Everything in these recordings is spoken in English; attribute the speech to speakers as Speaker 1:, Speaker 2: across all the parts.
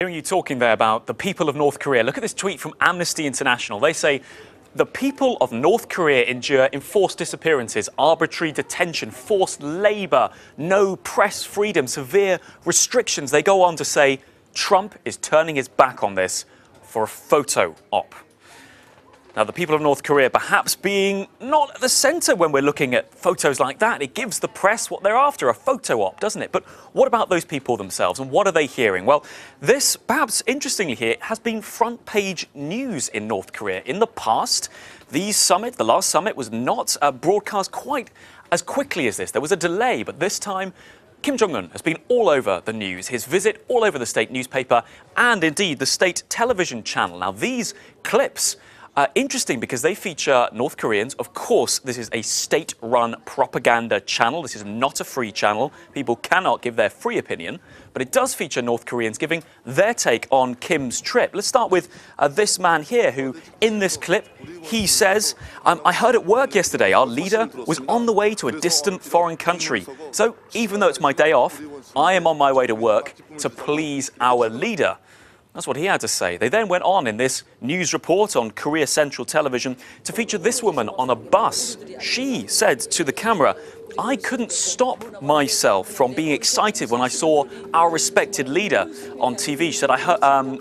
Speaker 1: Hearing you talking there about the people of North Korea, look at this tweet from Amnesty International. They say, the people of North Korea endure enforced disappearances, arbitrary detention, forced labor, no press freedom, severe restrictions. They go on to say, Trump is turning his back on this for a photo op. Now, the people of North Korea perhaps being not at the centre when we're looking at photos like that. It gives the press what they're after, a photo op, doesn't it? But what about those people themselves, and what are they hearing? Well, this, perhaps interestingly here, has been front page news in North Korea. In the past, the last summit was not broadcast quite as quickly as this. There was a delay, but this time, Kim Jong-un has been all over the news, his visit all over the state newspaper and indeed the state television channel. Now, these clips interesting because they feature North Koreans. Of course, this is a state-run propaganda channel. This is not a free channel. People cannot give their free opinion. But it does feature North Koreans giving their take on Kim's trip. Let's start with this man here who, in this clip, he says, I heard at work yesterday our leader was on the way to a distant foreign country. So even though it's my day off, I am on my way to work to please our leader. That's what he had to say. They then went on in this news report on Korea Central Television to feature this woman on a bus. She said to the camera, I couldn't stop myself from being excited when I saw our respected leader on TV. She said,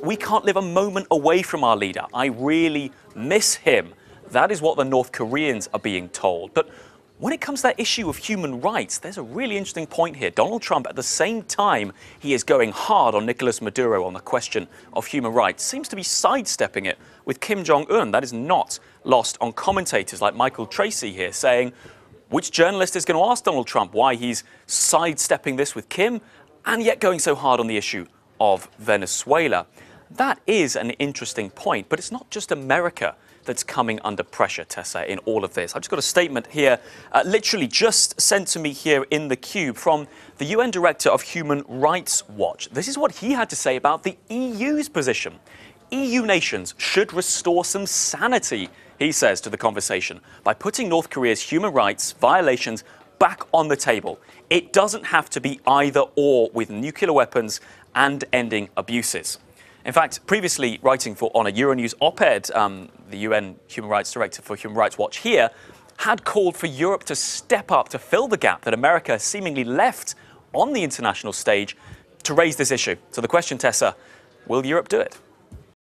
Speaker 1: we can't live a moment away from our leader. I really miss him. That is what the North Koreans are being told. But when it comes to that issue of human rights, there's a really interesting point here. Donald Trump, at the same time he is going hard on Nicolas Maduro on the question of human rights, seems to be sidestepping it with Kim Jong-un. That is not lost on commentators like Michael Tracy here, saying, which journalist is going to ask Donald Trump why he's sidestepping this with Kim and yet going so hard on the issue of Venezuela? That is an interesting point, but it's not just America that's coming under pressure, Tessa, in all of this. I've just got a statement here, literally just sent to me here in the Cube from the UN Director of Human Rights Watch. This is what he had to say about the EU's position. EU nations should restore some sanity, he says, to the conversation by putting North Korea's human rights violations back on the table. It doesn't have to be either or with nuclear weapons and ending abuses. In fact, previously writing on a Euronews op-ed, the UN Human Rights Director for Human Rights Watch here had called for Europe to step up to fill the gap that America seemingly left on the international stage to raise this issue. So the question, Tessa, will Europe do it?